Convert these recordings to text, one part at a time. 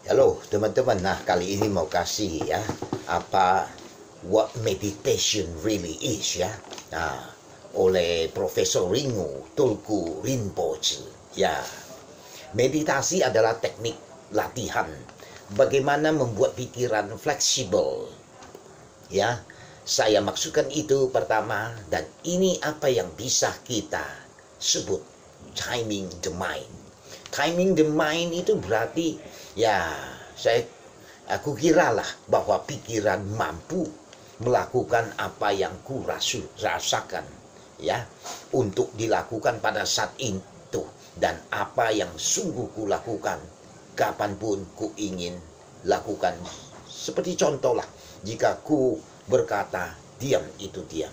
Halo teman-teman, nah kali ini mau kasih ya what meditation really is ya. Nah, oleh Profesor Ringo Tulku Rinpoche. Ya, meditasi adalah teknik latihan bagaimana membuat pikiran fleksibel. Ya, saya maksudkan itu pertama, dan ini apa yang bisa kita sebut timing the mind. Timing the mind itu berarti ya, aku kiralah bahwa pikiran mampu melakukan apa yang rasakan ya, untuk dilakukan pada saat itu, dan apa yang sungguh ku lakukan kapanpun ku ingin lakukan. Seperti contoh lah, jika ku berkata diam, itu diam.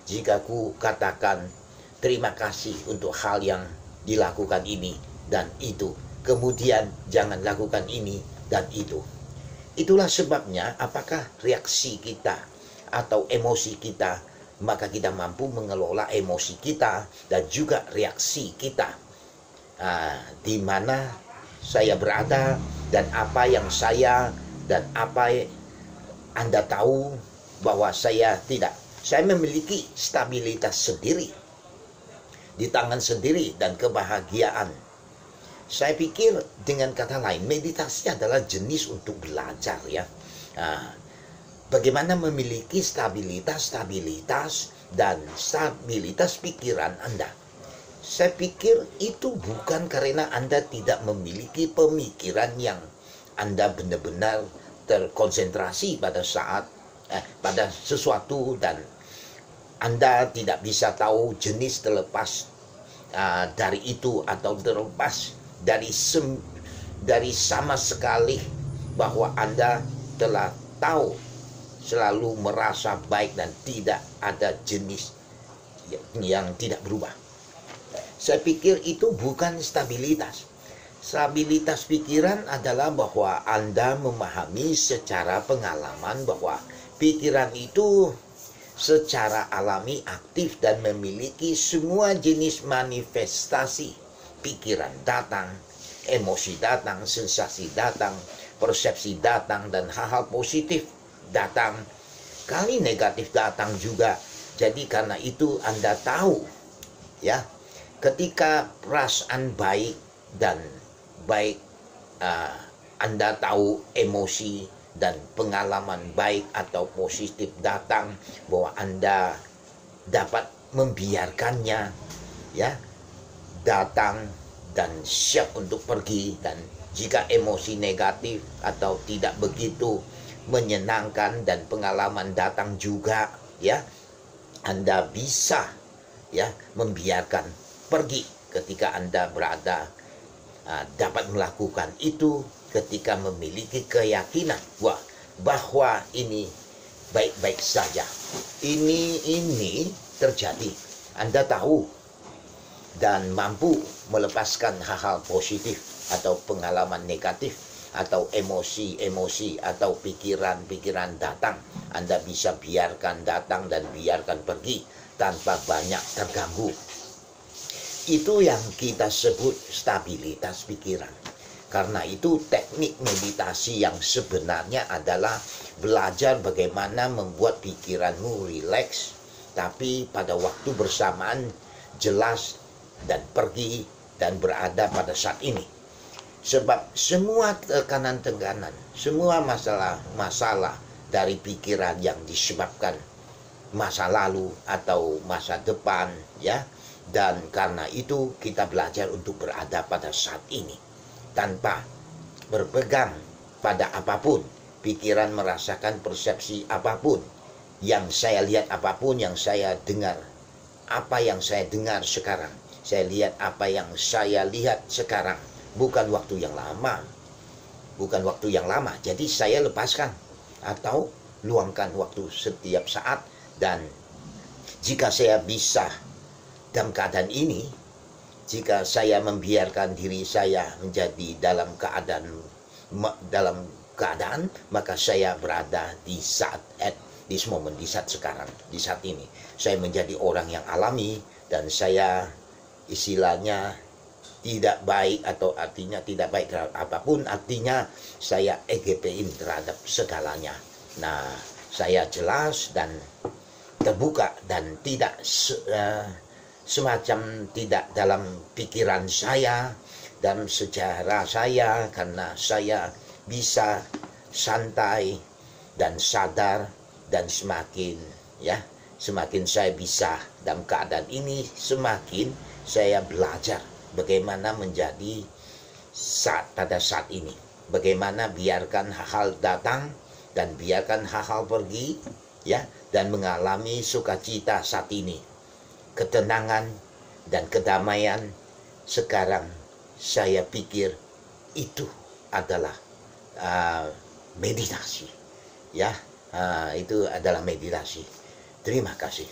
Jika ku katakan terima kasih untuk hal yang dilakukan ini dan itu, kemudian jangan lakukan ini dan itu. Itulah sebabnya apakah reaksi kita atau emosi kita, maka kita mampu mengelola emosi kita dan juga reaksi kita. Di mana saya berada dan apa yang dan apa Anda tahu bahwa saya memiliki stabilitas sendiri di tangan sendiri dan kebahagiaan. Saya pikir dengan kata lain, meditasi adalah jenis untuk belajar ya. Bagaimana memiliki stabilitas dan stabilitas pikiran Anda. Saya pikir itu bukan karena Anda tidak memiliki pemikiran yang Anda benar-benar terkonsentrasi pada pada sesuatu, dan Anda tidak bisa tahu jenis terlepas dari itu, atau terlepas dari sama sekali bahwa Anda telah tahu, selalu merasa baik dan tidak ada jenis yang tidak berubah. Saya pikir itu bukan stabilitas. Stabilitas pikiran adalah bahwa Anda memahami secara pengalaman bahwa pikiran itu secara alami aktif dan memiliki semua jenis manifestasi. Pikiran datang, emosi datang, sensasi datang, persepsi datang, dan hal-hal positif datang. Kali negatif datang juga. Jadi karena itu Anda tahu ya, ketika perasaan baik dan baik, Anda tahu emosi dan pengalaman baik atau positif datang, bahwa Anda dapat membiarkannya ya, datang dan siap untuk pergi. Dan jika emosi negatif atau tidak begitu menyenangkan dan pengalaman datang juga ya, Anda bisa ya membiarkan pergi ketika Anda berada, dapat melakukan itu ketika memiliki keyakinan bahwa ini baik-baik saja. Ini terjadi. Anda tahu dan mampu melepaskan hal-hal positif atau pengalaman negatif atau emosi-emosi atau pikiran-pikiran datang. Anda bisa biarkan datang dan biarkan pergi tanpa banyak terganggu. Itu yang kita sebut stabilitas pikiran. Karena itu teknik meditasi yang sebenarnya adalah belajar bagaimana membuat pikiranmu rileks, tapi pada waktu bersamaan jelas dan pergi dan berada pada saat ini. Sebab semua tekanan-tekanan, semua masalah dari pikiran yang disebabkan masa lalu atau masa depan ya. Dan karena itu kita belajar untuk berada pada saat ini tanpa berpegang pada apapun. Pikiran merasakan persepsi apapun, yang saya lihat apapun, yang saya dengar, apa yang saya dengar sekarang, saya lihat apa yang saya lihat sekarang, bukan waktu yang lama. Jadi saya lepaskan atau luangkan waktu setiap saat. Dan jika saya bisa dalam keadaan ini, jika saya membiarkan diri saya menjadi dalam keadaan, maka saya berada di saat sekarang, di saat ini. Saya menjadi orang yang alami, dan saya istilahnya tidak baik atau artinya tidak baik terhadap apapun, artinya saya EGP-in terhadap segalanya. Nah, saya jelas dan terbuka dan tidak semacam tidak dalam pikiran saya, dalam sejarah saya, karena saya bisa santai dan sadar, dan semakin saya bisa dalam keadaan ini, semakin saya belajar bagaimana menjadi pada saat ini, bagaimana biarkan hal-hal datang dan biarkan hal-hal pergi, dan mengalami sukacita saat ini, ketenangan dan kedamaian. Sekarang saya pikir itu adalah meditasi, itu adalah meditasi. Terima kasih.